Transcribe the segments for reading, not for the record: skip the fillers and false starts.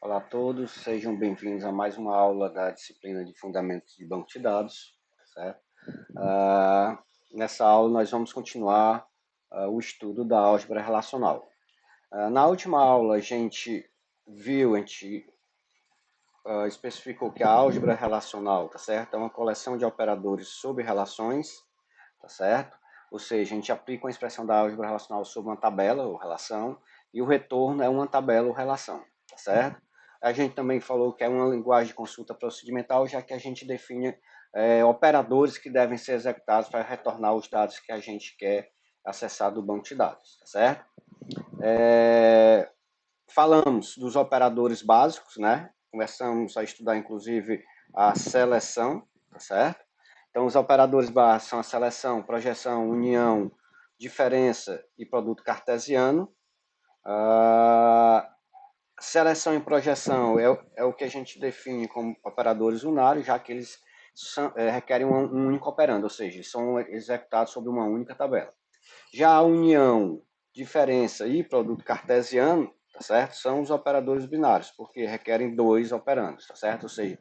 Olá a todos, sejam bem-vindos a mais uma aula da disciplina de Fundamentos de Banco de Dados, certo? Nessa aula nós vamos continuar o estudo da álgebra relacional. Na última aula a gente especificou que a álgebra relacional, tá certo? É uma coleção de operadores sobre relações, tá certo? Ou seja, a gente aplica uma expressão da álgebra relacional sobre uma tabela ou relação, e o retorno é uma tabela ou relação, tá certo? A gente também falou que é uma linguagem de consulta procedimental, já que a gente define operadores que devem ser executados para retornar os dados que a gente quer acessar do banco de dados, tá certo? Falamos dos operadores básicos, né? Começamos a estudar, inclusive, a seleção, tá certo? Então, os operadores básicos são a seleção, projeção, união, diferença e produto cartesiano. Seleção e projeção é o que a gente define como operadores unários, já que eles requerem um único operando, ou seja, são executados sobre uma única tabela. Já a união, diferença e produto cartesiano, tá certo? São os operadores binários, porque requerem dois operandos, tá certo? Ou seja,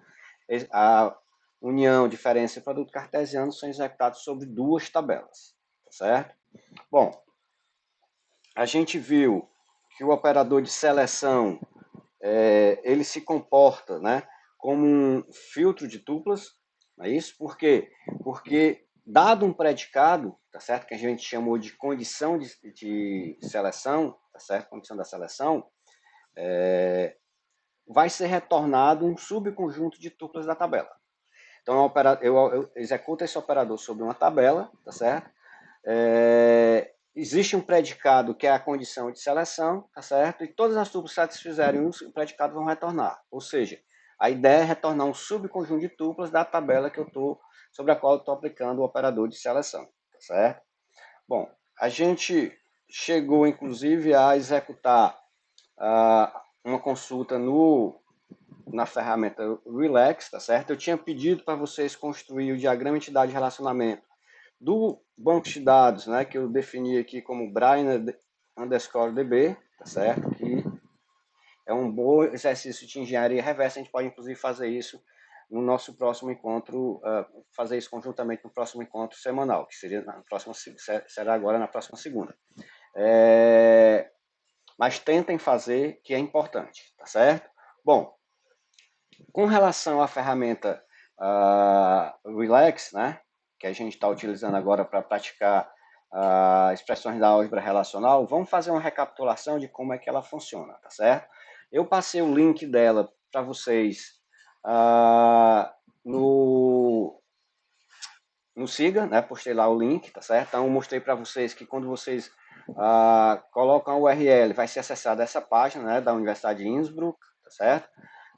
a união, diferença e produto cartesiano são executados sobre duas tabelas, tá certo? Bom, a gente viu que o operador de seleção ele se comporta, né, como um filtro de tuplas, não é isso? Por quê? Porque dado um predicado, tá certo? Que a gente chamou de condição de seleção, tá certo? Condição da seleção, vai ser retornado um subconjunto de tuplas da tabela. Então eu executo esse operador sobre uma tabela, tá certo? Existe um predicado que é a condição de seleção, tá certo? E todas as tuplas que satisfizerem o predicado vão retornar. Ou seja, a ideia é retornar um subconjunto de tuplas da tabela sobre a qual eu estou aplicando o operador de seleção, tá certo? Bom, a gente chegou, inclusive, a executar uma consulta na ferramenta Relax, tá certo? Eu tinha pedido para vocês construir o diagrama entidade de relacionamento do banco de dados, né, que eu defini aqui como Brainer underscore DB, tá certo? Que é um bom exercício de engenharia reversa, a gente pode inclusive fazer isso no nosso próximo encontro, fazer isso conjuntamente no próximo encontro semanal, que será agora na próxima segunda. Mas tentem fazer, que é importante, tá certo? Bom, com relação à ferramenta Relax, né, que a gente está utilizando agora para praticar expressões da álgebra relacional, vamos fazer uma recapitulação de como é que ela funciona, tá certo? Eu passei o link dela para vocês no Siga, né? Postei lá o link, tá certo? Então, eu mostrei para vocês que quando vocês colocam a URL, vai ser acessada essa página, né, da Universidade de Innsbruck, tá certo?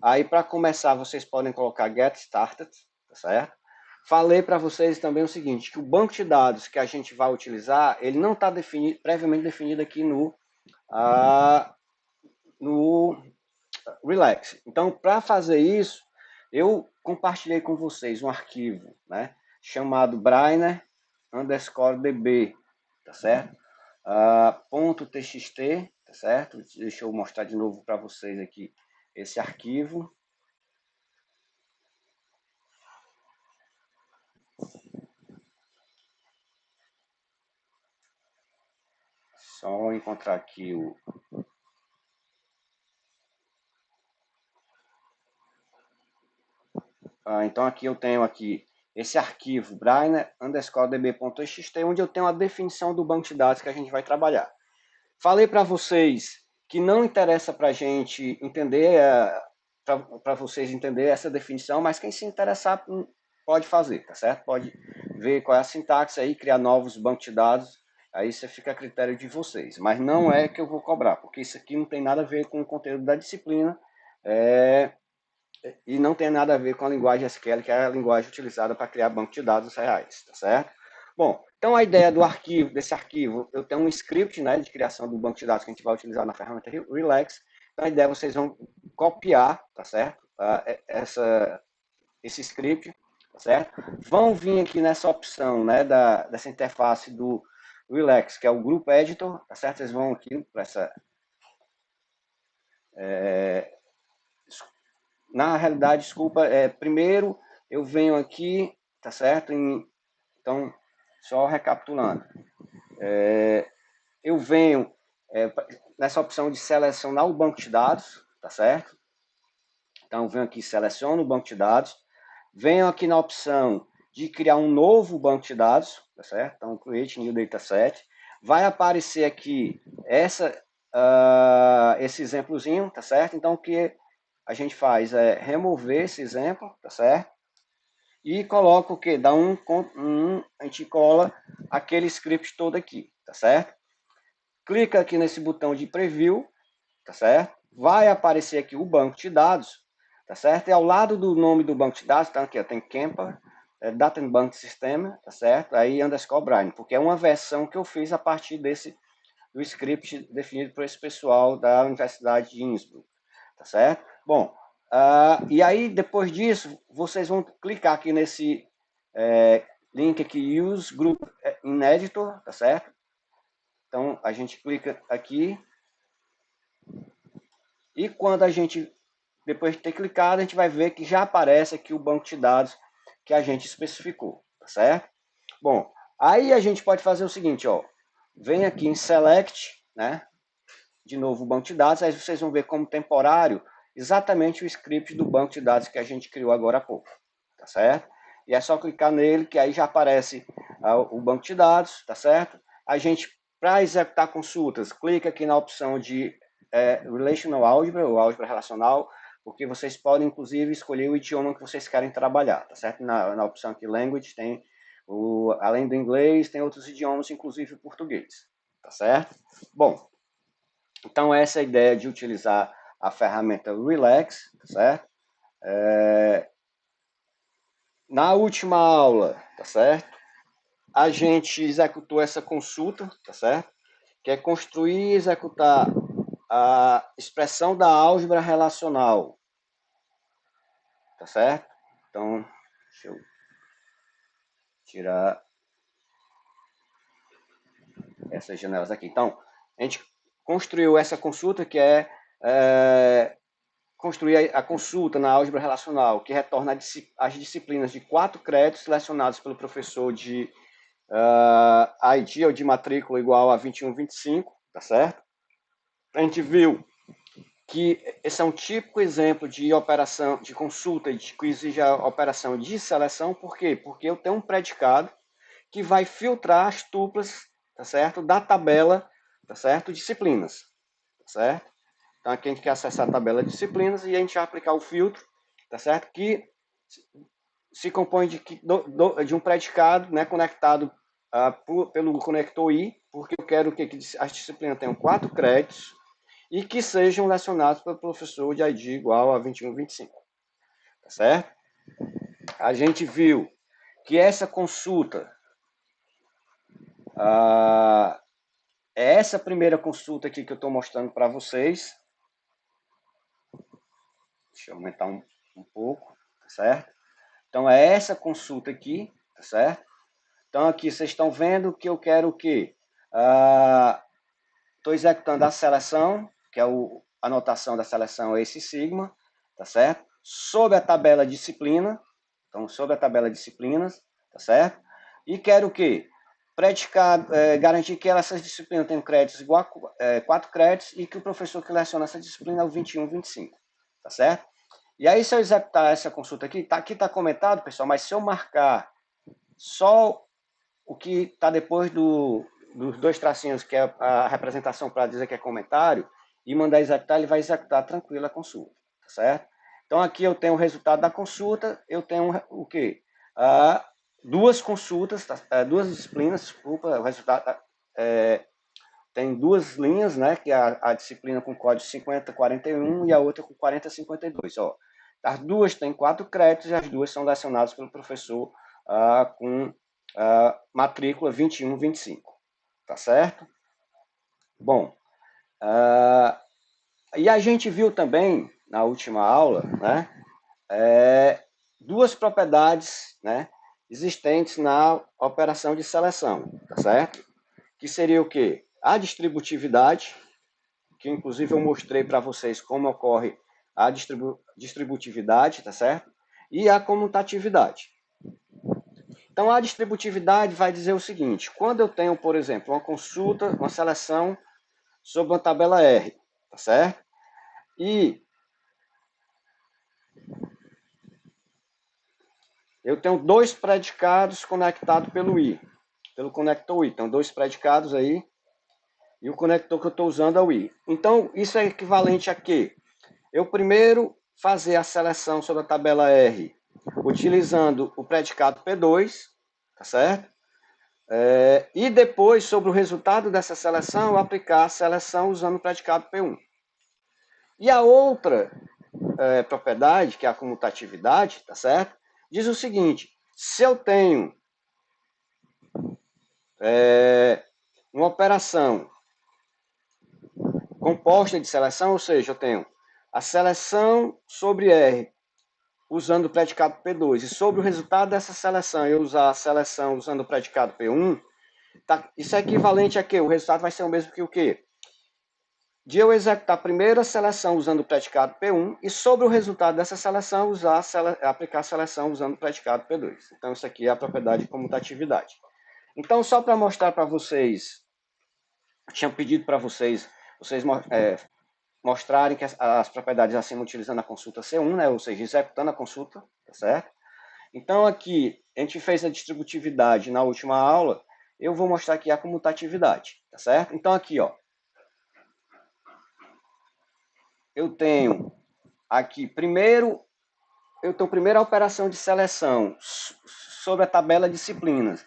Aí, para começar, vocês podem colocar Get Started, tá certo? Falei para vocês também o seguinte, que o banco de dados que a gente vai utilizar, ele não está previamente definido aqui no Relax. Então, para fazer isso, eu compartilhei com vocês um arquivo, né, chamado Brainer underscore DB, tá certo? .txt, tá certo? Deixa eu mostrar de novo para vocês aqui esse arquivo. Só encontrar aqui o... então aqui eu tenho aqui esse arquivo, brainer underscore db.txt, onde eu tenho a definição do banco de dados que a gente vai trabalhar. Falei para vocês que não interessa para a gente entender, para vocês entender essa definição, mas quem se interessar pode fazer, tá certo? Pode ver qual é a sintaxe aí, criar novos bancos de dados, aí você fica a critério de vocês. Mas não é que eu vou cobrar, porque isso aqui não tem nada a ver com o conteúdo da disciplina e não tem nada a ver com a linguagem SQL, que é a linguagem utilizada para criar banco de dados reais, tá certo? Bom, então a ideia desse arquivo, eu tenho um script, né, de criação do banco de dados que a gente vai utilizar na ferramenta Relax. Então a ideia é vocês vão copiar, tá certo? Esse script, tá certo? Vão vir aqui nessa opção, né, dessa interface do Relax, que é o Group Editor, tá certo? Vocês vão aqui para na realidade, desculpa, primeiro eu venho aqui, tá certo? Então, só recapitulando. Eu venho nessa opção de selecionar o banco de dados, tá certo? Então, eu venho aqui, seleciono o banco de dados, venho aqui na opção de criar um novo banco de dados, tá certo? Então, create new dataset. Vai aparecer aqui esse exemplozinho, tá certo? Então, o que a gente faz é remover esse exemplo, tá certo? E coloca o que? A gente cola aquele script todo aqui, tá certo? Clica aqui nesse botão de preview, tá certo? Vai aparecer aqui o banco de dados, tá certo? E ao lado do nome do banco de dados, tá aqui, ó, tem Camper, Datenbank System, tá certo? Aí underscore Brian, porque é uma versão que eu fiz a partir do script definido por esse pessoal da Universidade de Innsbruck, tá certo? Bom, e aí depois disso, vocês vão clicar aqui nesse link aqui, Use Group in Editor, tá certo? Então, a gente clica aqui, e quando a gente, depois de ter clicado, a gente vai ver que já aparece aqui o banco de dados que a gente especificou, tá certo? Bom, aí a gente pode fazer o seguinte, ó, vem aqui em Select, né? De novo o banco de dados, aí vocês vão ver como temporário exatamente o script do banco de dados que a gente criou agora há pouco, tá certo? E é só clicar nele que aí já aparece o banco de dados, tá certo? A gente, para executar consultas, clica aqui na opção de Relational Algebra, ou álgebra relacional, porque vocês podem, inclusive, escolher o idioma que vocês querem trabalhar, tá certo? Na opção aqui, Language, tem, além do inglês, tem outros idiomas, inclusive o português, tá certo? Bom, então essa é a ideia de utilizar a ferramenta Relax, tá certo? Na última aula, tá certo? A gente executou essa consulta, tá certo? Que é construir e executar a expressão da álgebra relacional, tá certo? Então, deixa eu tirar essas janelas aqui. Então, a gente construiu essa consulta que construir a consulta na álgebra relacional, que retorna as disciplinas de 4 créditos selecionados pelo professor de ID ou de matrícula igual a 21, 25, tá certo? A gente viu que esse é um típico exemplo de operação de consulta que exige a operação de seleção. Por quê? Porque eu tenho um predicado que vai filtrar as tuplas, tá certo? Da tabela, tá certo? Disciplinas, tá certo? Então aqui a gente quer acessar a tabela de disciplinas e a gente vai aplicar o filtro, tá certo? Que se compõe de um predicado, né, conectado pelo conector I, porque eu quero que as disciplinas tenham 4 créditos e que sejam lecionados pelo professor de ID igual a 21, 25. Tá certo? A gente viu que essa consulta, é essa primeira consulta aqui que eu estou mostrando para vocês. Deixa eu aumentar um pouco, tá certo? Então, é essa consulta aqui, tá certo? Então, aqui vocês estão vendo que eu quero o quê? Estou executando a seleção, que é a anotação da seleção é esse sigma, tá certo? Sobre a tabela disciplina, então sobre a tabela disciplinas, tá certo? E quero o quê? Garantir que essas disciplinas tenham créditos igual a 4 créditos e que o professor que leciona essa disciplina é o 21, 25, tá certo? E aí, se eu executar essa consulta aqui está comentado, pessoal, mas se eu marcar só o que está depois dos 2 tracinhos, que é a representação para dizer que é comentário, e mandar executar, ele vai executar tranquilo a consulta, tá certo? Então, aqui eu tenho o resultado da consulta, eu tenho o quê? 2 consultas, 2 disciplinas, desculpa, o resultado tem 2 linhas, né, que é a disciplina com código 5041 e a outra com 4052, ó. As duas têm 4 créditos e as duas são lecionadas pelo professor com matrícula 21, 25, tá certo? Bom, e a gente viu também, na última aula, né, 2 propriedades, né, existentes na operação de seleção, tá certo? Que seria o quê? A distributividade, que inclusive eu mostrei para vocês como ocorre a distributividade, tá certo? E a comutatividade. Então, a distributividade vai dizer o seguinte: quando eu tenho, por exemplo, uma consulta, uma seleção sobre uma tabela R, tá certo? E eu tenho dois predicados conectados pelo I, pelo conector I. Então, dois predicados aí, e o conector que eu estou usando é o I. Então, isso é equivalente a quê? Eu primeiro fazer a seleção sobre a tabela R, utilizando o predicado P2, tá certo? E depois, sobre o resultado dessa seleção, eu aplicar a seleção usando o predicado P1. E a outra propriedade, que é a comutatividade, tá certo? Diz o seguinte: se eu tenho uma operação composta de seleção, ou seja, eu tenho a seleção sobre R usando o predicado P2 e sobre o resultado dessa seleção eu usar a seleção usando o predicado P1, tá? Isso é equivalente a quê? O resultado vai ser o mesmo que o quê? De eu executar a primeira seleção usando o predicado P1 e sobre o resultado dessa seleção aplicar a seleção usando o predicado P2. Então isso aqui é a propriedade de comutatividade. Então só para mostrar para vocês, eu tinha pedido para vocês mostrarem que as propriedades acima utilizando a consulta C1, né, ou seja, executando a consulta, tá certo? Então aqui, a gente fez a distributividade na última aula, eu vou mostrar aqui a comutatividade, tá certo? Então aqui, ó, eu tenho aqui, primeiro a operação de seleção sobre a tabela disciplinas,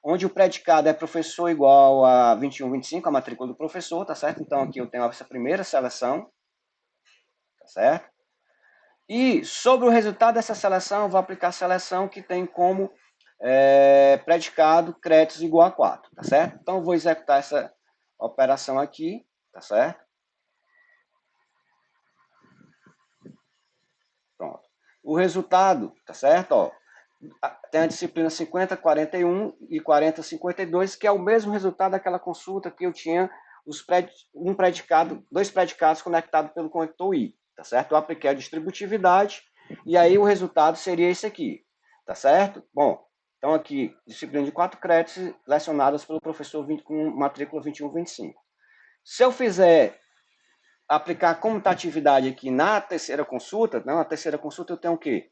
onde o predicado é professor igual a 21, 25, a matrícula do professor, tá certo? Então aqui eu tenho essa primeira seleção, tá certo? E sobre o resultado dessa seleção, eu vou aplicar a seleção que tem como predicado créditos igual a 4, tá certo? Então eu vou executar essa operação aqui, tá certo? Pronto. O resultado, tá certo? Ó, tem a disciplina 50, 41 e 40, 52, que é o mesmo resultado daquela consulta que eu tinha dois predicados conectados pelo conector I, tá certo? Eu apliquei a distributividade e aí o resultado seria esse aqui, tá certo? Bom, então aqui, disciplina de 4 créditos lecionadas pelo professor com matrícula 21, 25. Se eu fizer aplicar a comutatividade aqui na terceira consulta, na terceira consulta eu tenho o quê?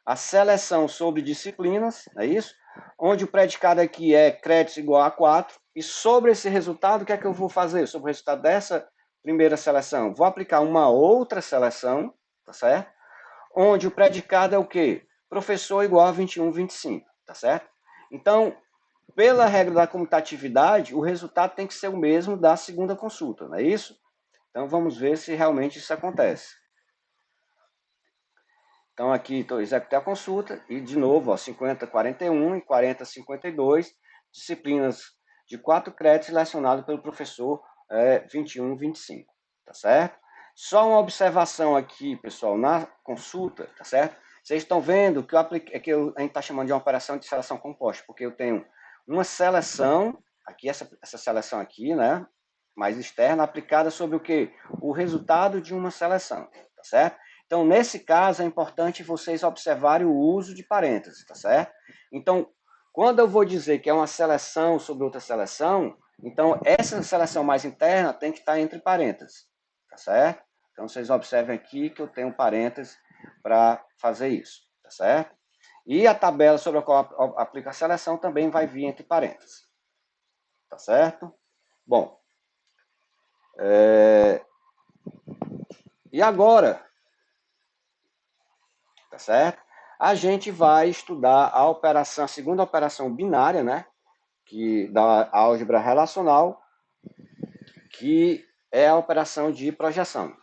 A seleção sobre disciplinas, é isso? Onde o predicado aqui é créditos igual a 4, e sobre esse resultado, o que é que eu vou fazer? Sobre o resultado dessa primeira seleção, vou aplicar uma outra seleção, tá certo? Onde o predicado é o quê? Professor igual a 21, 25, tá certo? Então, pela regra da comutatividade, o resultado tem que ser o mesmo da segunda consulta, não é isso? Então, vamos ver se realmente isso acontece. Então, aqui executei a consulta e, de novo, ó, 50, 41 e 40, 52, disciplinas de 4 créditos selecionadas pelo professor 21, 25, tá certo? Só uma observação aqui, pessoal, na consulta, tá certo? Vocês estão vendo que, a gente está chamando de uma operação de seleção composta, porque eu tenho uma seleção, aqui essa seleção aqui, né, mais externa, aplicada sobre o quê? O resultado de uma seleção, tá certo? Então, nesse caso, é importante vocês observarem o uso de parênteses, tá certo? Então, quando eu vou dizer que é uma seleção sobre outra seleção, então essa seleção mais interna tem que estar entre parênteses, tá certo? Então, vocês observem aqui que eu tenho parênteses para fazer isso, tá certo? E a tabela sobre a qual aplica a seleção também vai vir entre parênteses, tá certo? Bom, e agora, tá certo? A gente vai estudar a segunda operação binária, né? Que da álgebra relacional, que é a operação de projeção.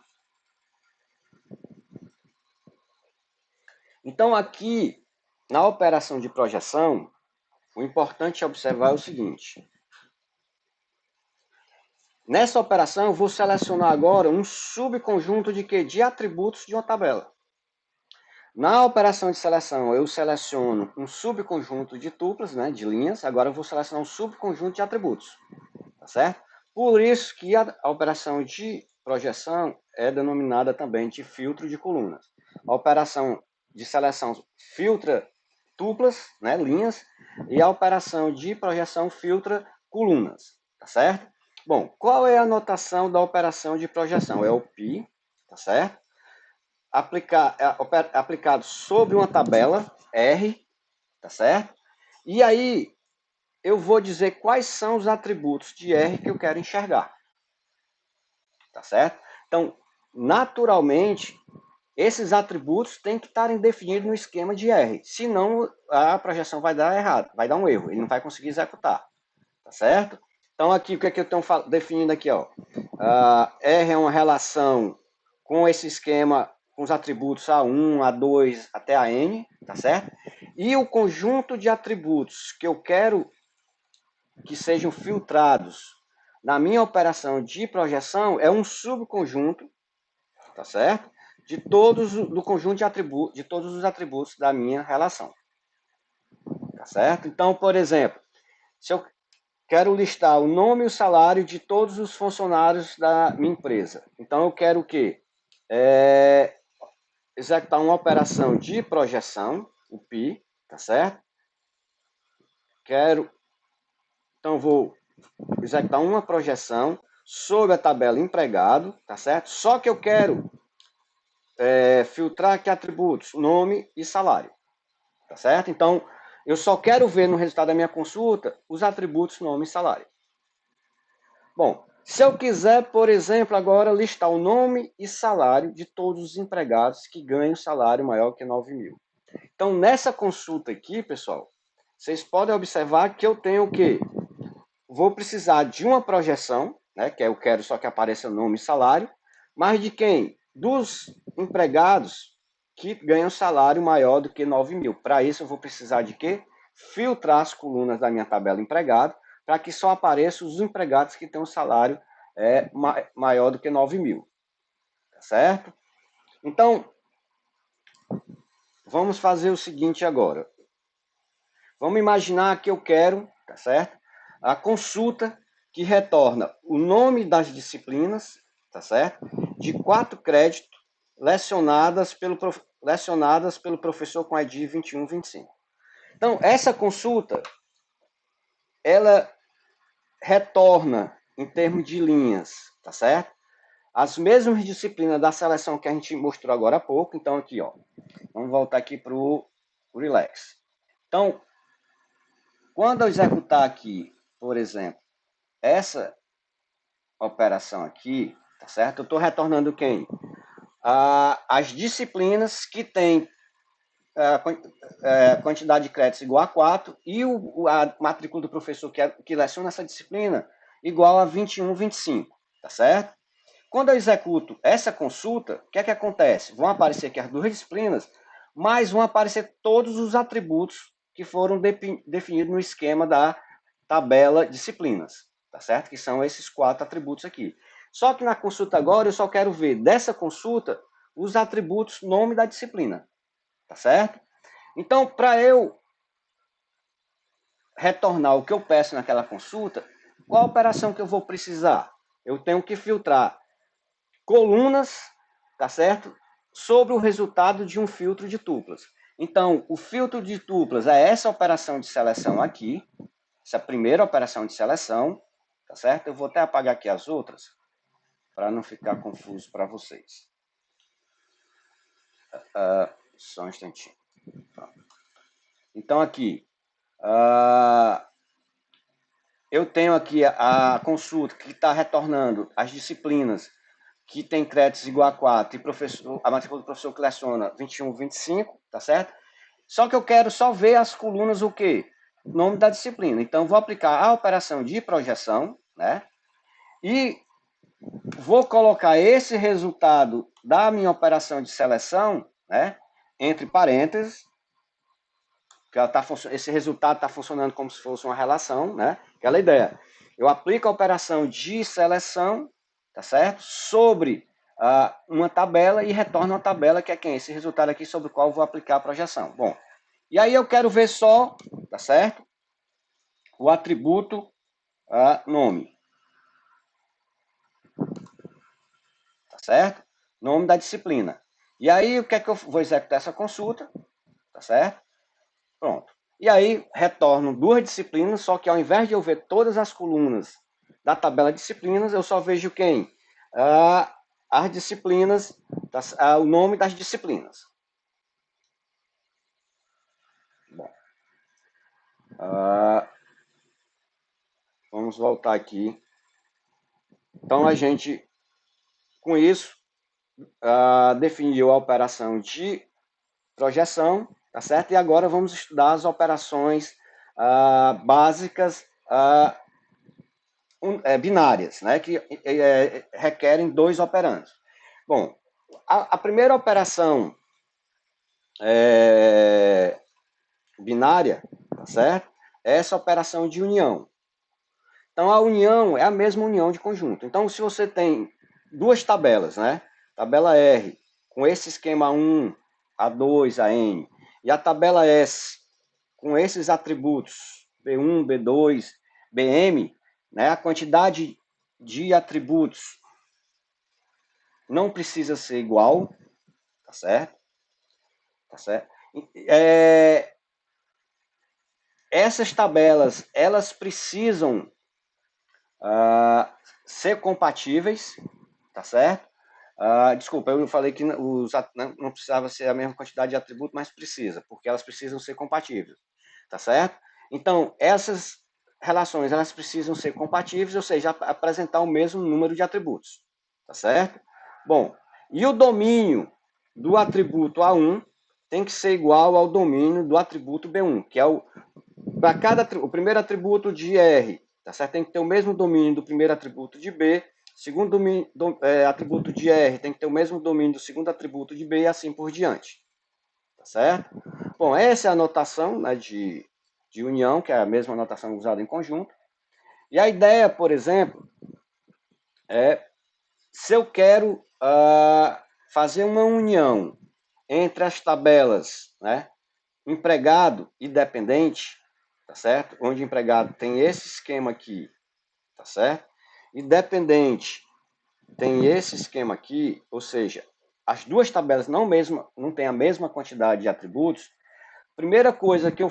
Então, aqui, na operação de projeção, o importante é observar o seguinte. Nessa operação, eu vou selecionar agora um subconjunto de quê? De atributos de uma tabela. Na operação de seleção, eu seleciono um subconjunto de tuplas, né, de linhas. Agora eu vou selecionar um subconjunto de atributos, tá certo? Por isso que a operação de projeção, é denominada também de filtro de colunas. A operação de seleção filtra tuplas, né, linhas, e a operação de projeção filtra colunas, tá certo? Bom, qual é a notação da operação de projeção? É o π, tá certo? Aplicado sobre uma tabela R, tá certo? E aí eu vou dizer quais são os atributos de R que eu quero enxergar, tá certo? Então, naturalmente, esses atributos têm que estarem definidos no esquema de R, senão a projeção vai dar errado, vai dar um erro, ele não vai conseguir executar, tá certo? Então aqui, o que é que eu estou definindo aqui, ó? R é uma relação com esse esquema, com os atributos A1, A2 até a N, tá certo? E o conjunto de atributos que eu quero que sejam filtrados na minha operação de projeção é um subconjunto, tá certo? De todos do conjunto de atributos, de todos os atributos da minha relação, tá certo? Então, por exemplo, se eu quero listar o nome e o salário de todos os funcionários da minha empresa, então eu quero o quê? Executar uma operação de projeção, o PI, tá certo? Então vou executar uma projeção sobre a tabela empregado, tá certo? Só que eu quero filtrar que atributos? Nome e salário, tá certo? Então, eu só quero ver no resultado da minha consulta os atributos nome e salário. Bom, se eu quiser, por exemplo, agora listar o nome e salário de todos os empregados que ganham salário maior que 9 mil. Então, nessa consulta aqui, pessoal, vocês podem observar que eu tenho o quê? Vou precisar de uma projeção, né, que eu quero só que apareça nome e salário, mas de quem? Dos empregados que ganham salário maior do que 9 mil. Para isso, eu vou precisar de quê? Filtrar as colunas da minha tabela empregado, para que só apareçam os empregados que têm um salário maior do que 9 mil. Tá certo? Então, vamos fazer o seguinte agora. Vamos imaginar que eu quero, tá certo? A consulta que retorna o nome das disciplinas, tá certo? De 4 créditos lecionadas pelo professor com ID 2125. Então, essa consulta, ela retorna, em termos de linhas, tá certo? As mesmas disciplinas da seleção que a gente mostrou agora há pouco. Então, aqui, ó, vamos voltar aqui para o Relax. Então, quando eu executar aqui, por exemplo, essa operação aqui, tá certo? Eu estou retornando quem? As disciplinas que têm quantidade de créditos igual a 4 e a matrícula do professor que leciona essa disciplina igual a 21, 25, tá certo? Quando eu executo essa consulta, o que é que acontece? Vão aparecer aqui as duas disciplinas, mas vão aparecer todos os atributos que foram definidos no esquema da tabela disciplinas, tá certo? Que são esses 4 atributos aqui. Só que na consulta agora eu só quero ver dessa consulta os atributos nome da disciplina, tá certo? Então, para eu retornar o que eu peço naquela consulta, qual a operação que eu vou precisar? Eu tenho que filtrar colunas, tá certo? Sobre o resultado de um filtro de tuplas. Então, o filtro de tuplas é essa operação de seleção aqui, essa primeira operação de seleção, tá certo? Eu vou até apagar aqui as outras, para não ficar confuso para vocês. Só um instantinho. Então, aqui, eu tenho aqui a consulta que está retornando as disciplinas que tem créditos igual a 4 e a matrícula do professor que leciona 21, 25, tá certo? Só que eu quero só ver as colunas o quê? Nome da disciplina. Então, vou aplicar a operação de projeção, né? E vou colocar esse resultado da minha operação de seleção, né? Entre parênteses, que esse resultado está funcionando como se fosse uma relação, né? Aquela ideia. Eu aplico a operação de seleção, tá certo? Sobre uma tabela e retorno uma tabela que é quem? Esse resultado aqui sobre o qual eu vou aplicar a projeção. Bom, e aí eu quero ver só, tá certo? O atributo nome. certo? Nome da disciplina. E aí, o que é que eu vou executar essa consulta, tá certo? Pronto. E aí, retorno duas disciplinas, só que ao invés de eu ver todas as colunas da tabela de disciplinas, eu só vejo quem? As disciplinas, o nome das disciplinas. Bom, vamos voltar aqui. Então, a gente, com isso, definiu a operação de projeção, tá certo? E agora vamos estudar as operações básicas binárias, né? Que requerem dois operandos. Bom, a primeira operação binária, tá certo? É essa operação de união. Então, a união é a mesma união de conjunto. Então, se você tem duas tabelas, né? Tabela R, com esse esquema 1, A2, AN, e a tabela S, com esses atributos, B1, B2, BM, né? A quantidade de atributos não precisa ser igual, tá certo? Tá certo? Essas tabelas, elas precisam ser compatíveis, tá certo? Desculpa, eu falei que não precisava ser a mesma quantidade de atributos, mas precisa, porque elas precisam ser compatíveis, tá certo? Então, essas relações, elas precisam ser compatíveis, ou seja, apresentar o mesmo número de atributos, tá certo? Bom, e o domínio do atributo A1 tem que ser igual ao domínio do atributo B1, que é o primeiro atributo de R, tá certo? Tem que ter o mesmo domínio do primeiro atributo de B, segundo domínio, atributo de R tem que ter o mesmo domínio do segundo atributo de B e assim por diante, tá certo? Bom, essa é a notação, né, de união, que é a mesma notação usada em conjunto. E a ideia, por exemplo, é se eu quero fazer uma união entre as tabelas, né, empregado e dependente, tá certo? Onde empregado tem esse esquema aqui, tá certo? E dependente tem esse esquema aqui, ou seja, as duas tabelas não têm a mesma quantidade de atributos. Primeira coisa que eu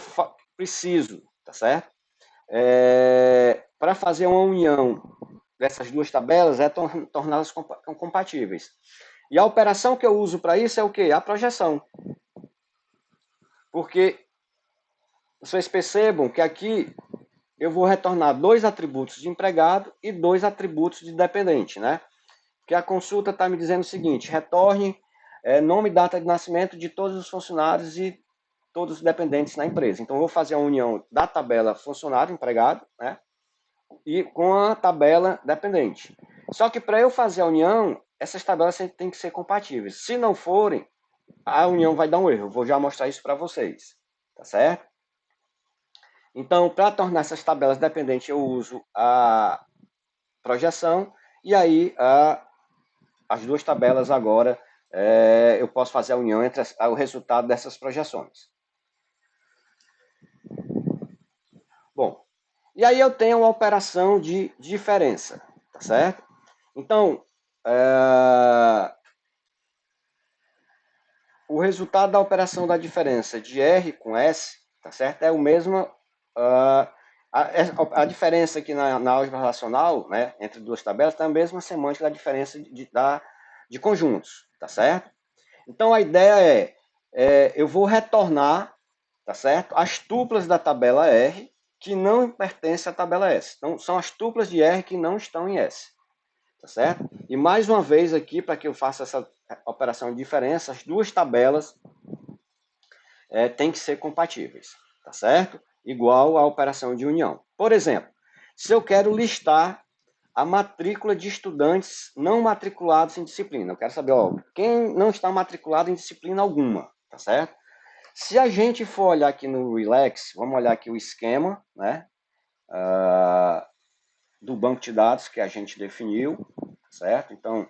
preciso, tá certo? Para fazer uma união dessas duas tabelas é torná-las compatíveis. E a operação que eu uso para isso é o quê? A projeção. Porque vocês percebam que aqui eu vou retornar dois atributos de empregado e dois atributos de dependente, né? Porque a consulta está me dizendo o seguinte: retorne nome e data de nascimento de todos os funcionários e todos os dependentes na empresa. Então, eu vou fazer a união da tabela funcionário, empregado, né? E com a tabela dependente. Só que para eu fazer a união, essas tabelas têm que ser compatíveis. Se não forem, a união vai dar um erro. Eu vou já mostrar isso para vocês, tá certo? Então, para tornar essas tabelas dependentes, eu uso a projeção e aí as duas tabelas agora eu posso fazer a união entre o resultado dessas projeções. Bom, e aí eu tenho uma operação de diferença, tá certo? Então, o resultado da operação da diferença de R com S, tá certo? É o mesmo. A diferença aqui na álgebra relacional, né, entre duas tabelas, é a mesma semântica da diferença de conjuntos, tá certo? Então a ideia eu vou retornar, tá certo? As tuplas da tabela R que não pertencem à tabela S. Então são as tuplas de R que não estão em S, tá certo? E mais uma vez aqui, para que eu faça essa operação de diferença, as duas tabelas têm que ser compatíveis, tá certo? Igual à operação de união. Por exemplo, se eu quero listar a matrícula de estudantes não matriculados em disciplina, eu quero saber, quem não está matriculado em disciplina alguma, tá certo? Se a gente for olhar aqui no Relax, vamos olhar aqui o esquema, né, do banco de dados que a gente definiu, certo? Então,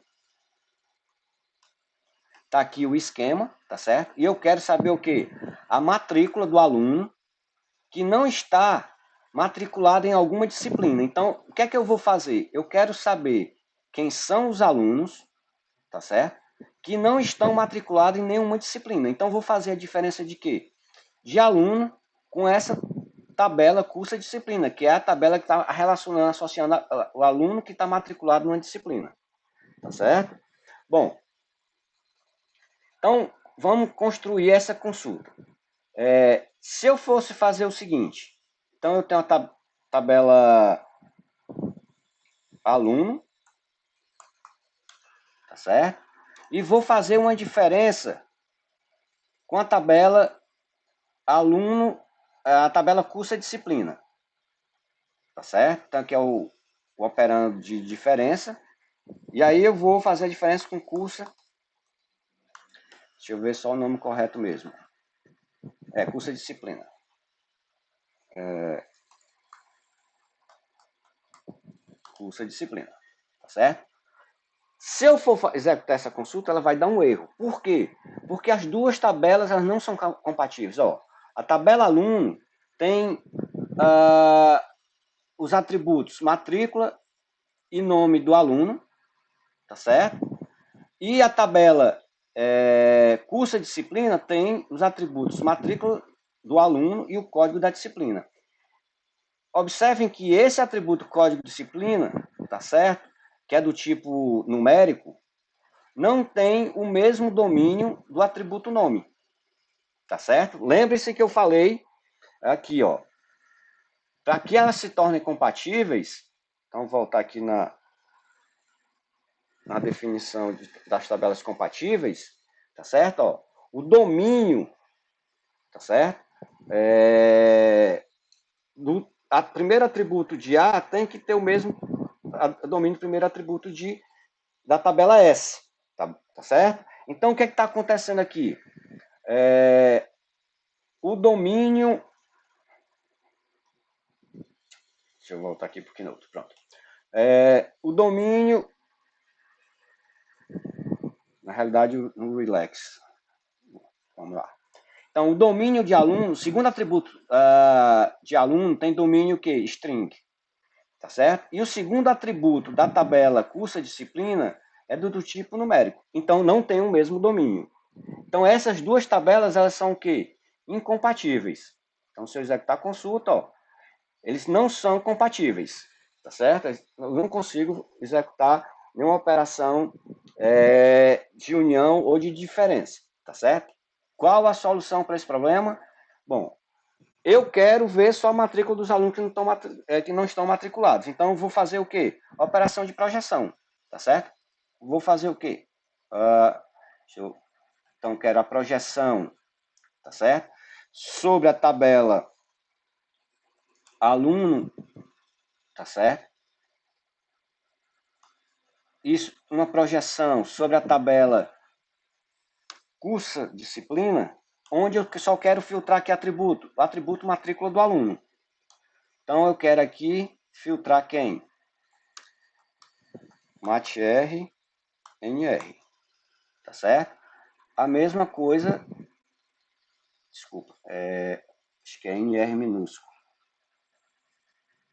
tá aqui o esquema, tá certo? E eu quero saber o quê? A matrícula do aluno que não está matriculado em alguma disciplina. Então, o que é que eu vou fazer? Eu quero saber quem são os alunos, tá certo? Que não estão matriculados em nenhuma disciplina. Então, vou fazer a diferença de quê? De aluno com essa tabela curso-disciplina, que é a tabela que está relacionando, associando o aluno que está matriculado numa disciplina, tá certo? Bom, então, vamos construir essa consulta. Se eu fosse fazer o seguinte, então eu tenho a tabela aluno, tá certo? E vou fazer uma diferença com a tabela aluno, a tabela curso-disciplina, tá certo? Então aqui é o operando de diferença. E aí eu vou fazer a diferença com curso. Deixa eu ver só o nome correto mesmo. Curso-disciplina. Curso-disciplina, tá certo? Se eu for executar essa consulta, ela vai dar um erro. Por quê? Porque as duas tabelas elas não são compatíveis. Ó, a tabela aluno tem os atributos matrícula e nome do aluno, tá certo? E a tabela curso-disciplina tem os atributos matrícula do aluno e o código da disciplina. Observem que esse atributo código-disciplina, tá certo? Que é do tipo numérico, não tem o mesmo domínio do atributo nome, tá certo? Lembre-se que eu falei aqui, ó, para que elas se tornem compatíveis, então voltar aqui na definição das tabelas compatíveis, tá certo? Ó, o domínio, tá certo? A primeiro atributo de A tem que ter o mesmo domínio do primeiro atributo da tabela S, tá certo? Então, o que está acontecendo aqui? O domínio... Deixa eu voltar aqui para o Keynote, pronto. O domínio... Na realidade, no Relax. Vamos lá. Então, o domínio de aluno, o segundo atributo de aluno tem domínio que? String. Tá certo? E o segundo atributo da tabela curso-disciplina é do tipo numérico. Então, não tem o mesmo domínio. Então, essas duas tabelas, elas são o quê? Incompatíveis. Então, se eu executar a consulta, ó, eles não são compatíveis. Tá certo? Eu não consigo executar nenhuma operação de união ou de diferença. Tá certo? Qual a solução para esse problema? Bom, eu quero ver só a matrícula dos alunos que não estão matriculados. Então, eu vou fazer o quê? Operação de projeção, tá certo? Vou fazer o quê? Então, quero a projeção, tá certo? Sobre a tabela aluno, tá certo? Isso, uma projeção sobre a tabela curso disciplina, onde eu só quero filtrar aqui atributo, o atributo matrícula do aluno. Então, eu quero aqui filtrar quem? MATR, NR, tá certo? A mesma coisa, desculpa, acho que é NR minúsculo.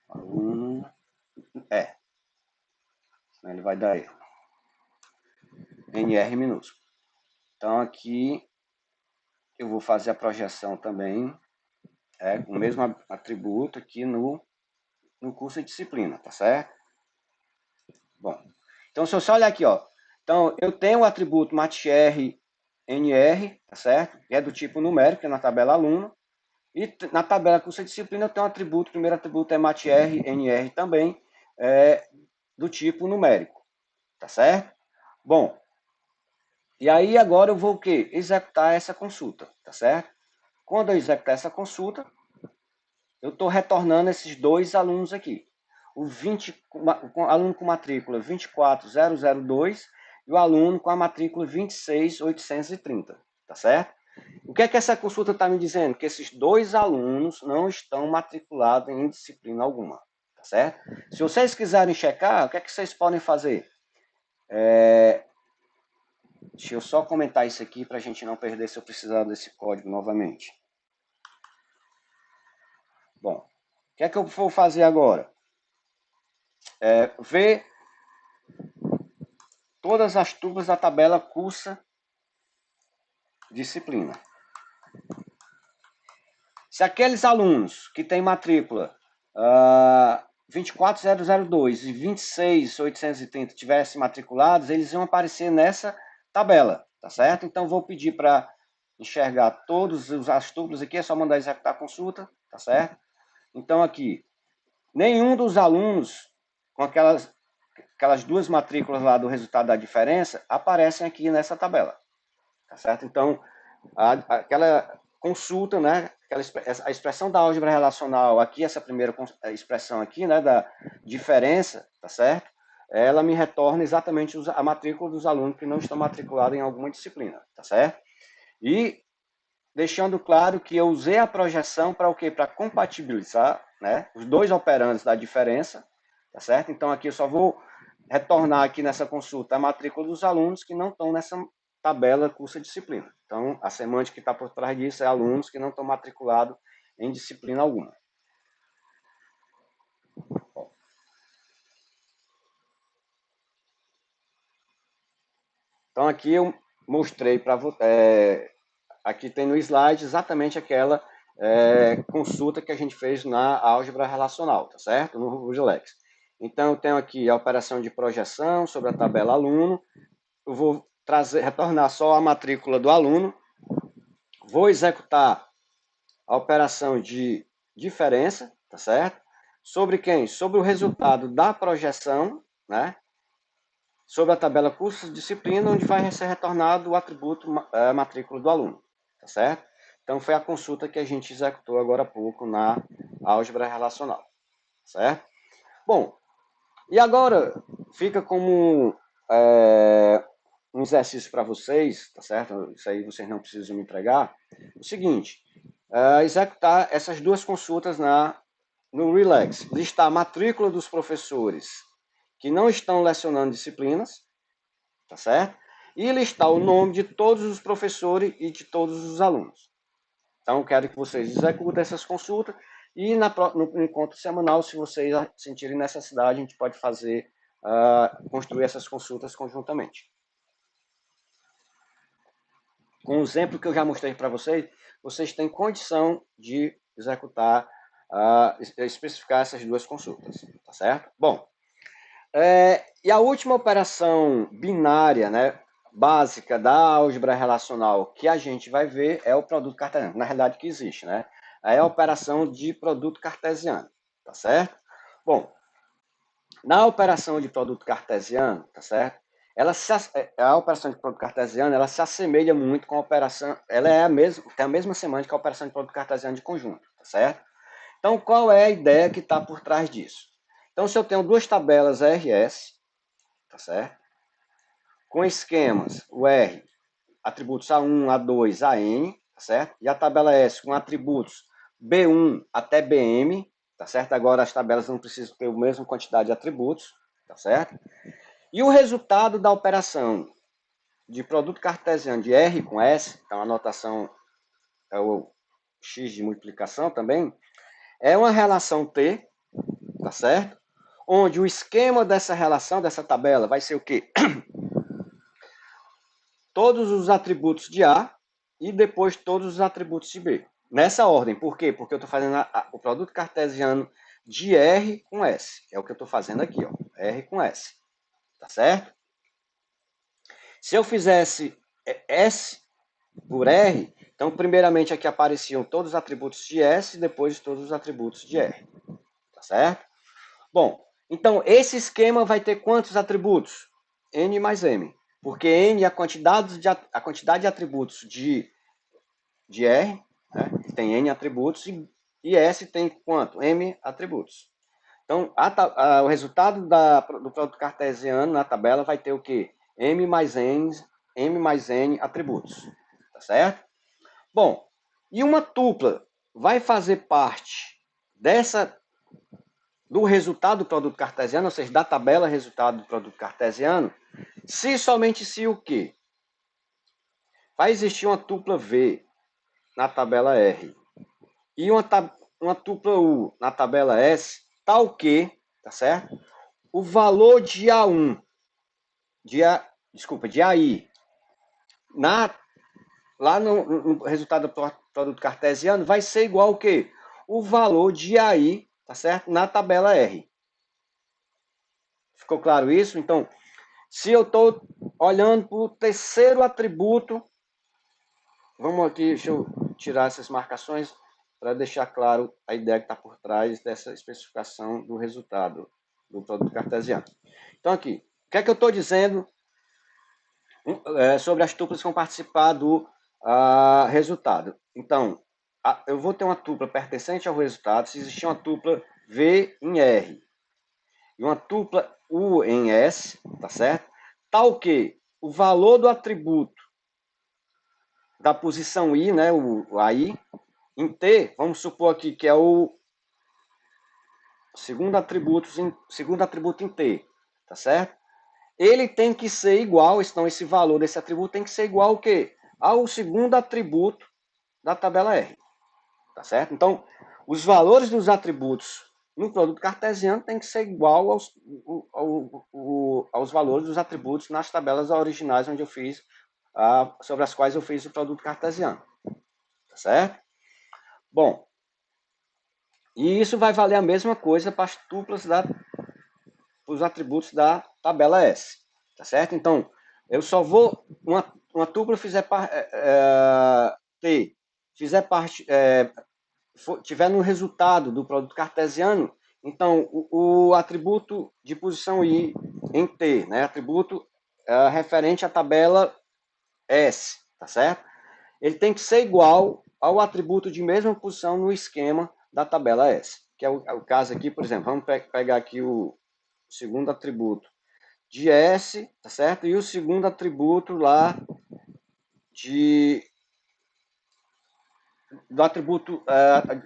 Aluno, ele vai dar erro. NR minúsculo. Então, aqui, eu vou fazer a projeção também, com o mesmo atributo aqui no curso de disciplina, tá certo? Bom, então se você olhar aqui, ó, então eu tenho o atributo MATR NR, tá certo? Que é do tipo numérico, que é na tabela aluno, e na tabela curso de disciplina eu tenho um atributo, o primeiro atributo é MATR NR também, do tipo numérico, tá certo? Bom, e aí agora eu vou o quê? Executar essa consulta, tá certo? Quando eu executar essa consulta, eu estou retornando esses dois alunos aqui. O aluno com matrícula 24002 e o aluno com a matrícula 26830, tá certo? O que é que essa consulta está me dizendo? Que esses dois alunos não estão matriculados em disciplina alguma, tá certo? Se vocês quiserem checar, o que é que vocês podem fazer? Deixa eu só comentar isso aqui para a gente não perder se eu precisar desse código novamente. Bom, o que é que eu vou fazer agora? Ver todas as tuplas da tabela cursa disciplina. Se aqueles alunos que têm matrícula 24002 e 26830 tivessem matriculados, eles iam aparecer nessa tabela, tá certo? Então vou pedir para enxergar todos as tuplas aqui, é só mandar executar a consulta, tá certo? Então aqui, nenhum dos alunos com aquelas duas matrículas lá do resultado da diferença aparecem aqui nessa tabela, tá certo? Então, aquela consulta, né, a expressão da álgebra relacional aqui, essa primeira expressão aqui, né, da diferença, tá certo? Ela me retorna exatamente a matrícula dos alunos que não estão matriculados em alguma disciplina, tá certo? E deixando claro que eu usei a projeção para o quê? Para compatibilizar, né, os dois operandos da diferença, tá certo? Então aqui eu só vou retornar aqui nessa consulta a matrícula dos alunos que não estão nessa tabela curso disciplina. Então a semântica que está por trás disso é alunos que não estão matriculados em disciplina alguma. Então aqui eu mostrei para aqui tem no slide exatamente aquela consulta que a gente fez na álgebra relacional, tá certo? No Rugilex. Então eu tenho aqui a operação de projeção sobre a tabela aluno. Eu vou retornar só a matrícula do aluno. Vou executar a operação de diferença, tá certo? Sobre quem? Sobre o resultado da projeção, né? Sobre a tabela curso disciplina, onde vai ser retornado o atributo matrícula do aluno, tá certo? Então foi a consulta que a gente executou agora há pouco na álgebra relacional, certo? Bom, e agora fica como um exercício para vocês, tá certo? Isso aí vocês não precisam me entregar. O seguinte, executar essas duas consultas no Relax. Listar a matrícula dos professores que não estão lecionando disciplinas, tá certo? E listar o nome de todos os professores e de todos os alunos. Então, quero que vocês executem essas consultas e no encontro semanal, se vocês sentirem necessidade, a gente pode fazer, construir essas consultas conjuntamente. Com o exemplo que eu já mostrei para vocês, vocês têm condição de executar, especificar essas duas consultas, tá certo? Bom, e a última operação binária, né, básica da álgebra relacional que a gente vai ver é o produto cartesiano, na realidade que existe, né? É a operação de produto cartesiano, tá certo? Bom, na operação de produto cartesiano, tá certo? A operação de produto cartesiano, ela se assemelha muito com a operação, ela tem a mesma semântica que a operação de produto cartesiano de conjunto, tá certo? Então, qual é a ideia que está por trás disso? Então, se eu tenho duas tabelas RS, tá certo? Com esquemas, o R, atributos A1, A2, AN, tá certo? E a tabela S com atributos B1 até BM, tá certo? Agora as tabelas não precisam ter a mesma quantidade de atributos, tá certo? E o resultado da operação de produto cartesiano de R com S, então a notação é o X de multiplicação também, é uma relação T, tá certo? Onde o esquema dessa relação, dessa tabela, vai ser o quê? Todos os atributos de A e depois todos os atributos de B. Nessa ordem. Por quê? Porque eu estou fazendo o produto cartesiano de R com S. É o que eu estou fazendo aqui, ó. R com S. Tá certo? Se eu fizesse S por R, então primeiramente aqui apareciam todos os atributos de S e depois todos os atributos de R. Tá certo? Bom, então esse esquema vai ter quantos atributos? N mais M. Porque N é a quantidade de atributos de R, né? Tem N atributos, e S tem quanto? M atributos. Então, o resultado do produto cartesiano na tabela vai ter o quê? M mais N atributos. Tá certo? Bom, e uma tupla vai fazer parte do resultado do produto cartesiano, ou seja, da tabela resultado do produto cartesiano, se somente se o quê? Vai existir uma tupla V na tabela R e uma tupla U na tabela S, tal que, tá certo? O valor de A1, desculpa, de AI, na, lá no resultado do produto cartesiano, vai ser igual ao quê? O valor de AI, tá certo? Na tabela R. Ficou claro isso? Então, se eu estou olhando para o terceiro atributo, vamos aqui, deixa eu tirar essas marcações para deixar claro a ideia que está por trás dessa especificação do resultado do produto cartesiano. Então aqui, o que é que eu estou dizendo sobre as tuplas que vão participar do resultado? Então, eu vou ter uma tupla pertencente ao resultado se existir uma tupla V em R e uma tupla U em S, tá certo? Tal que o valor do atributo da posição I, né, o AI, em T, vamos supor aqui que é o segundo atributo em T, tá certo? Ele tem que ser igual, então esse valor desse atributo tem que ser igual ao quê? Ao segundo atributo da tabela R, tá certo? Então, os valores dos atributos no produto cartesiano tem que ser igual aos valores dos atributos nas tabelas originais onde eu fiz, sobre as quais eu fiz o produto cartesiano, tá certo? Bom, e isso vai valer a mesma coisa para as tuplas os atributos da tabela S, tá certo? Então, eu só vou, uma tupla fizer T, fizer parte, tiver no resultado do produto cartesiano, então o atributo de posição I em T, né, atributo referente à tabela S, tá certo? Ele tem que ser igual ao atributo de mesma posição no esquema da tabela S, que é o caso aqui, por exemplo, vamos pegar aqui o segundo atributo de S, tá certo? E o segundo atributo lá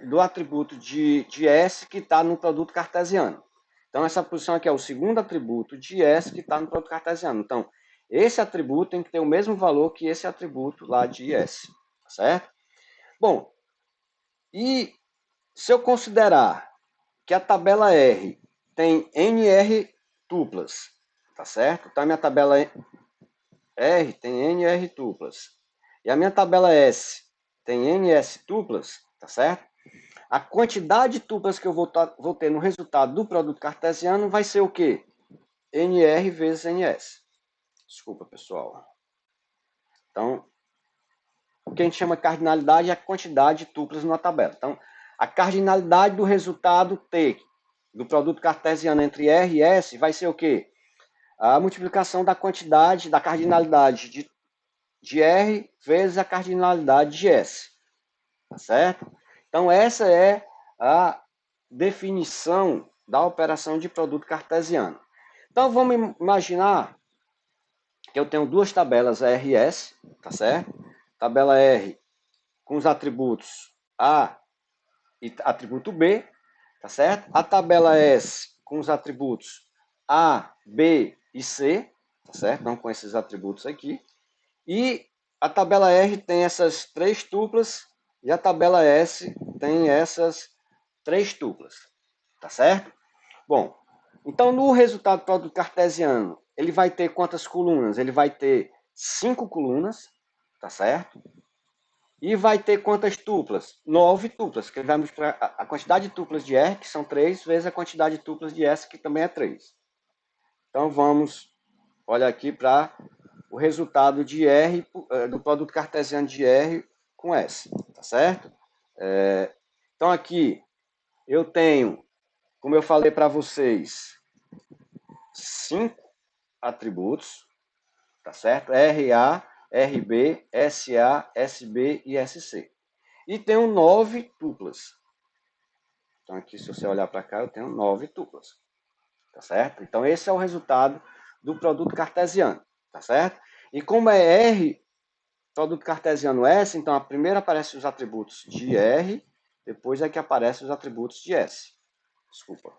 do atributo de S que está no produto cartesiano. Então, essa posição aqui é o segundo atributo de S que está no produto cartesiano. Então, esse atributo tem que ter o mesmo valor que esse atributo lá de S, tá certo? Bom, e se eu considerar que a tabela R tem NR tuplas, tá certo? Então, a minha tabela R tem NR tuplas. E a minha tabela S tem NS tuplas, tá certo? A quantidade de tuplas que eu vou ter no resultado do produto cartesiano vai ser o quê? NR vezes NS. Desculpa, pessoal. Então, o que a gente chama de cardinalidade é a quantidade de tuplas numa tabela. Então, a cardinalidade do resultado T do produto cartesiano entre R e S vai ser o quê? A multiplicação da quantidade, da cardinalidade de R vezes a cardinalidade de S. Tá certo? Então, essa é a definição da operação de produto cartesiano. Então, vamos imaginar que eu tenho duas tabelas R e S, tá certo? Tabela R com os atributos A e atributo B, tá certo? A tabela S com os atributos A, B e C, tá certo? Não com esses atributos aqui. E a tabela R tem essas três tuplas e a tabela S tem essas três tuplas, tá certo? Bom, então no resultado do produto cartesiano, ele vai ter quantas colunas? Ele vai ter 5 colunas, tá certo? E vai ter quantas tuplas? 9 tuplas, que ele vai multiplicar a quantidade de tuplas de R, que são 3, vezes a quantidade de tuplas de S, que também é 3. Então vamos olhar aqui para o resultado de R, do produto cartesiano de R com S, tá certo? Então aqui eu tenho, como eu falei para vocês, 5 atributos, tá certo? RA, RB, SA, SB e SC. E tenho 9 tuplas. Então aqui, se você olhar para cá, eu tenho 9 tuplas, tá certo? Então esse é o resultado do produto cartesiano, tá certo? E como é R, produto cartesiano S, então a primeira aparece os atributos de R, depois é que aparecem os atributos de S. Desculpa,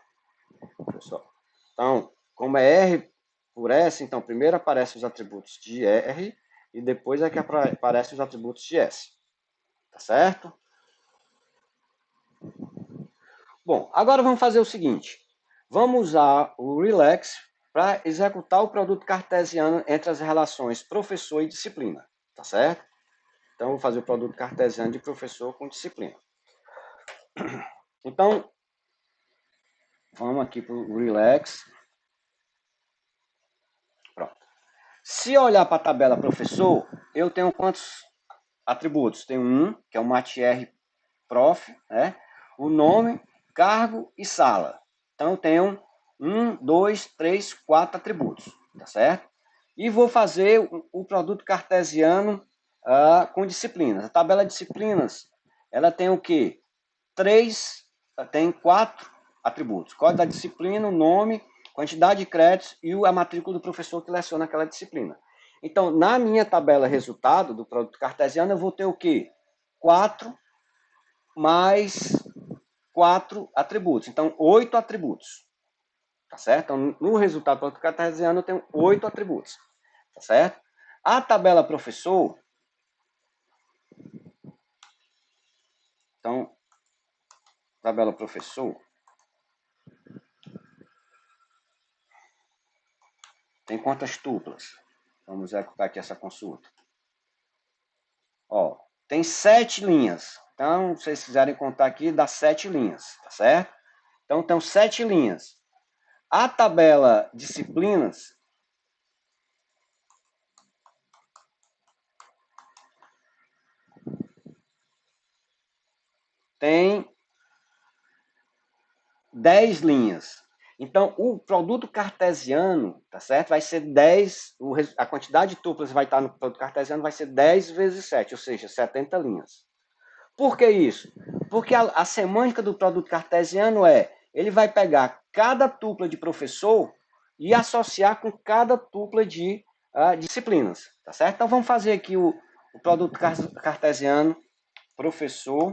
pessoal. Então, como é R por S, então primeiro aparecem os atributos de R e depois é que aparecem os atributos de S. Tá certo? Bom, agora vamos fazer o seguinte. Vamos usar o Relax para executar o produto cartesiano entre as relações professor e disciplina, tá certo? Então, eu vou fazer o produto cartesiano de professor com disciplina. Então, vamos aqui para o relax. Pronto. Se eu olhar para a tabela professor, eu tenho quantos atributos? Tenho um, que é o Matier Prof, né? O nome, cargo e sala. Então, eu tenho 1, 2, 3, 4 atributos, tá certo? E vou fazer o produto cartesiano com disciplinas. A tabela de disciplinas, ela tem o quê? Tem 4 atributos. Código da disciplina, o nome, quantidade de créditos e a matrícula do professor que leciona aquela disciplina. Então, na minha tabela resultado do produto cartesiano, eu vou ter o quê? 4 mais 4 atributos. Então, 8 atributos. Tá certo? Então, no resultado do produto cartesiano, eu tenho 8 atributos. Tá certo? A tabela professor, então, tabela professor, tem quantas tuplas? Vamos executar aqui essa consulta. Ó, tem 7 linhas. Então, se vocês quiserem contar aqui, dá 7 linhas, tá certo? Então, tem 7 linhas. A tabela disciplinas tem 10 linhas. Então, o produto cartesiano, tá certo? Vai ser 10, a quantidade de tuplas vai estar no produto cartesiano vai ser 10 vezes 7, ou seja, 70 linhas. Por que isso? Porque a semântica do produto cartesiano ele vai pegar cada tupla de professor e associar com cada tupla de disciplinas, tá certo? Então, vamos fazer aqui o produto cartesiano, professor,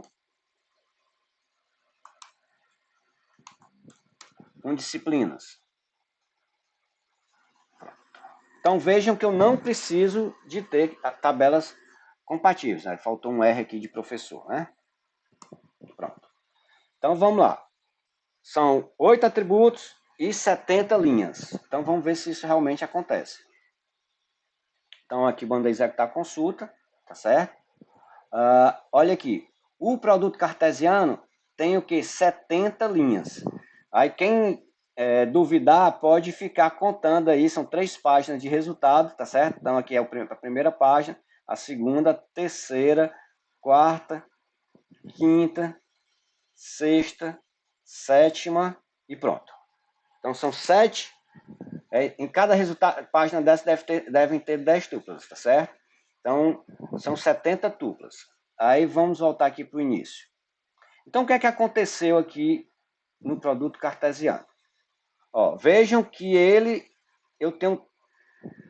com disciplinas. Então vejam que eu não preciso de ter tabelas compatíveis, né? Faltou um R aqui de professor, né? Pronto. Então vamos lá. São 8 atributos e 70 linhas. Então vamos ver se isso realmente acontece. Então aqui manda executar a consulta, tá certo? Olha aqui, o produto cartesiano tem o que? 70 linhas. Aí quem duvidar pode ficar contando aí, são 3 páginas de resultado, tá certo? Então aqui é a primeira página, a segunda, terceira, quarta, quinta, sexta, sétima e pronto. Então são 7, em cada página dessa devem ter 10 tuplas, tá certo? Então são 70 tuplas. Aí vamos voltar aqui para o início. Então o que é que aconteceu aqui no produto cartesiano? Ó, vejam que eu tenho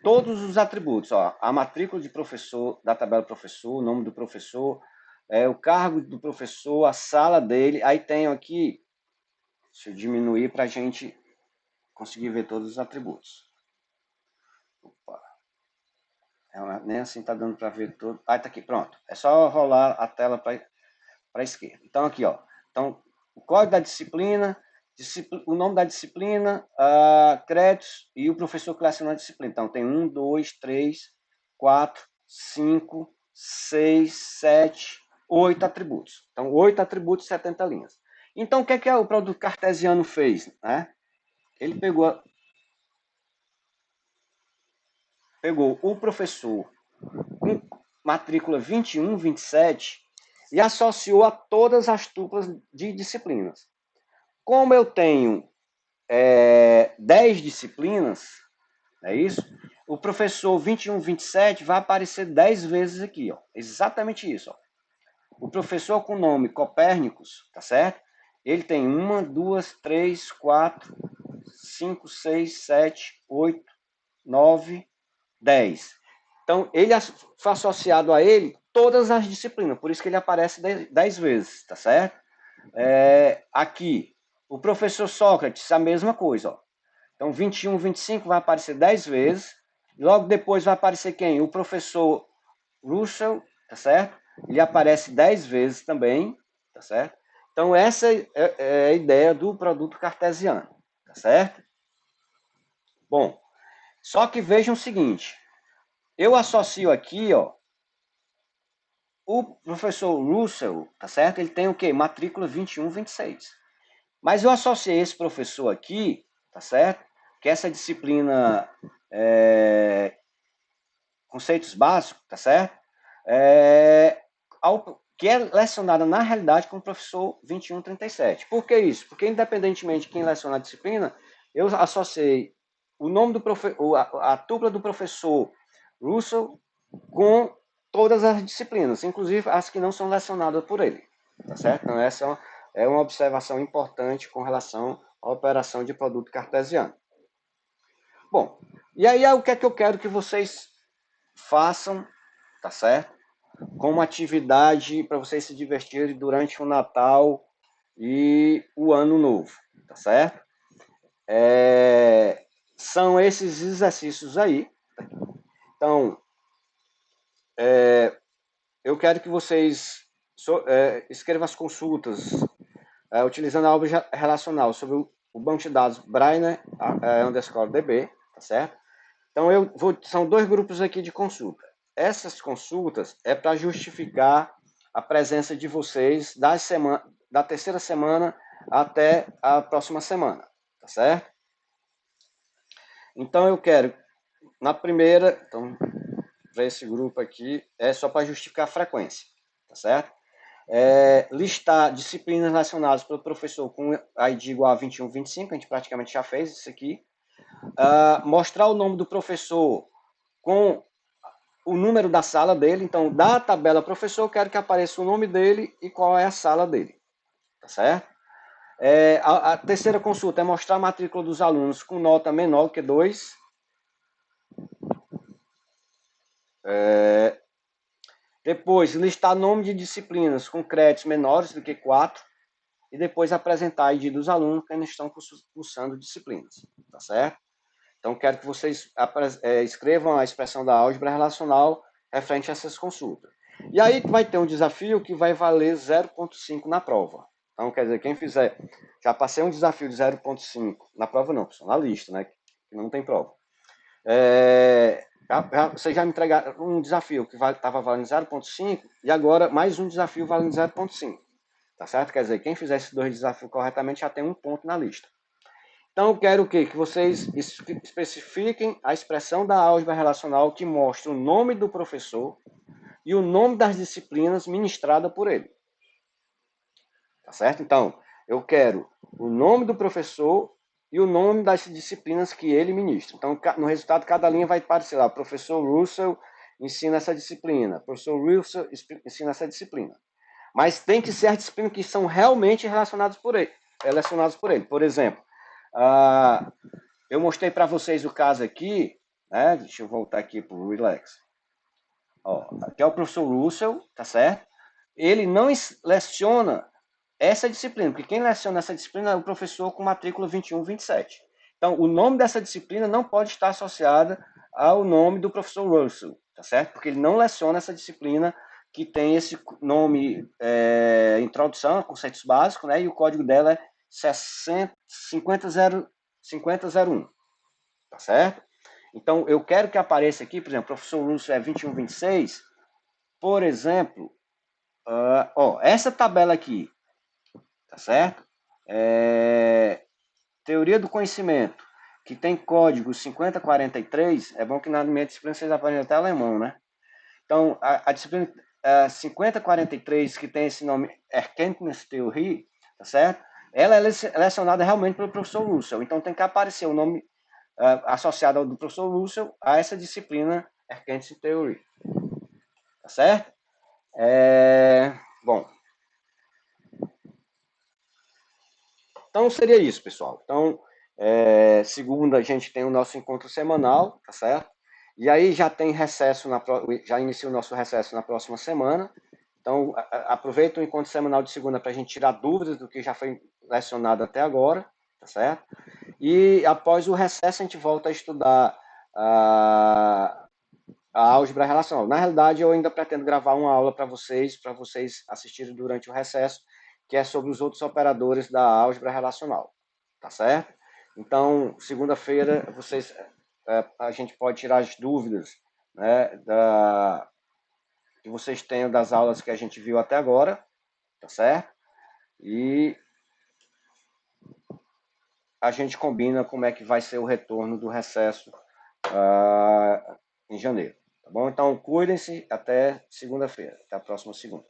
todos os atributos, ó, a matrícula de professor, da tabela professor, o nome do professor, o cargo do professor, a sala dele, aí tenho aqui, deixa eu diminuir para a gente conseguir ver todos os atributos. Opa. Nem assim está dando para ver todo. Ah, está aqui, pronto. É só rolar a tela para a esquerda. Então, aqui, ó. Então, o código da disciplina, o nome da disciplina, créditos e o professor que leciona a disciplina. Então, tem 1, 2, 3, 4, 5, 6, 7, 8 atributos. Então, 8 atributos, 70 linhas. Então, o que é o produto cartesiano fez? Né? Ele pegou o professor com matrícula 21, 27 e associou a todas as tuplas de disciplinas. Como eu tenho 10 disciplinas, é isso? O professor 21, 27 vai aparecer 10 vezes aqui, ó. Exatamente isso, ó. O professor com o nome Copérnicos, tá certo? Ele tem 1, 2, 3, 4, 5, 6, 7, 8, 9, 10. Então, ele foi associado a ele todas as disciplinas, por isso que ele aparece 10 vezes, tá certo? Aqui, o professor Sócrates, a mesma coisa, ó. Então, 21, 25 vai aparecer 10 vezes. Logo depois vai aparecer quem? O professor Russell, tá certo? Ele aparece 10 vezes também, tá certo? Então, essa é a ideia do produto cartesiano, tá certo? Bom, só que vejam o seguinte, eu associo aqui, ó, o professor Russell, tá certo? Ele tem o quê? Matrícula 21, 26. Mas eu associei esse professor aqui, tá certo? Que essa disciplina conceitos básicos, tá certo? Que é lecionada na realidade com o professor 2137. Por que isso? Porque independentemente de quem leciona a disciplina, eu associei o nome do professor, a tupla do professor Russell com todas as disciplinas, inclusive as que não são lecionadas por ele, tá certo? Então essa é uma observação importante com relação à operação de produto cartesiano. Bom, e aí o que é que eu quero que vocês façam, tá certo? Como atividade para vocês se divertirem durante o Natal e o Ano Novo, tá certo? São esses exercícios aí. Então, eu quero que vocês escrevam as consultas utilizando a obra relacional sobre o banco de dados Brainer _DB, tá certo? Então, são dois grupos aqui de consulta. Essas consultas é para justificar a presença de vocês da terceira semana até a próxima semana, tá certo? Então, eu quero, na primeira, então, para esse grupo aqui, é só para justificar a frequência, tá certo? Listar disciplinas relacionadas pelo professor com ID igual a 21, 25, a gente praticamente já fez isso aqui. Mostrar o nome do professor com o número da sala dele. Então, da tabela professor, eu quero que apareça o nome dele e qual é a sala dele. Tá certo? A terceira consulta é mostrar a matrícula dos alunos com nota menor que 2. Depois, listar nome de disciplinas com créditos menores do que 4. E depois apresentar a ID dos alunos que ainda estão cursando disciplinas. Tá certo? Então, quero que vocês escrevam a expressão da álgebra relacional referente a essas consultas. E aí vai ter um desafio que vai valer 0,5 na prova. Então, quer dizer, quem fizer... Já passei um desafio de 0,5 na prova não, pessoal, na lista, né? Que não tem prova. Vocês já me entregaram um desafio que estava valendo 0,5 e agora mais um desafio valendo 0,5. Tá certo? Quer dizer, quem fizer esses dois desafios corretamente já tem um ponto na lista. Então, eu quero o quê? Que vocês especifiquem a expressão da álgebra relacional que mostra o nome do professor e o nome das disciplinas ministradas por ele. Tá certo? Então, eu quero o nome do professor e o nome das disciplinas que ele ministra. Então, no resultado, cada linha vai aparecer lá. Professor Russell ensina essa disciplina. Professor Russell ensina essa disciplina. Mas tem que ser as disciplinas que são realmente relacionadas por ele. Por exemplo, eu mostrei para vocês o caso aqui, né? Deixa eu voltar aqui para o Relax. Aqui é o professor Russell, tá certo? Ele não leciona essa disciplina, porque quem leciona essa disciplina é o professor com matrícula 21, 27. Então, o nome dessa disciplina não pode estar associada ao nome do professor Russell, tá certo? Porque ele não leciona essa disciplina que tem esse nome Introdução a Conceitos Básicos, né? E o código dela é 5001, tá certo? Então, eu quero que apareça aqui, por exemplo, professor Russell é 2126, por exemplo, essa tabela aqui, tá certo? Teoria do conhecimento, que tem código 5043, é bom que na minha disciplina vocês aprendem até alemão, né? Então, a disciplina 5043, que tem esse nome Erkenntnistheorie, tá certo? Ela é lecionada realmente pelo professor Russell, então tem que aparecer o nome associado ao do professor Russell a essa disciplina Erkenntnistheorie, tá certo? Bom, então seria isso, pessoal. Então, segunda a gente tem o nosso encontro semanal, tá certo? E aí já tem recesso, já inicia o nosso recesso na próxima semana. Então, aproveita o encontro semanal de segunda para a gente tirar dúvidas do que já foi lecionado até agora, tá certo? E após o recesso a gente volta a estudar a álgebra relacional. Na realidade, eu ainda pretendo gravar uma aula para vocês assistirem durante o recesso, que é sobre os outros operadores da álgebra relacional, tá certo? Então, segunda-feira, a gente pode tirar as dúvidas, né, que vocês tenham das aulas que a gente viu até agora, tá certo? E a gente combina como é que vai ser o retorno do recesso em janeiro, tá bom? Então, cuidem-se, até segunda-feira, até a próxima segunda.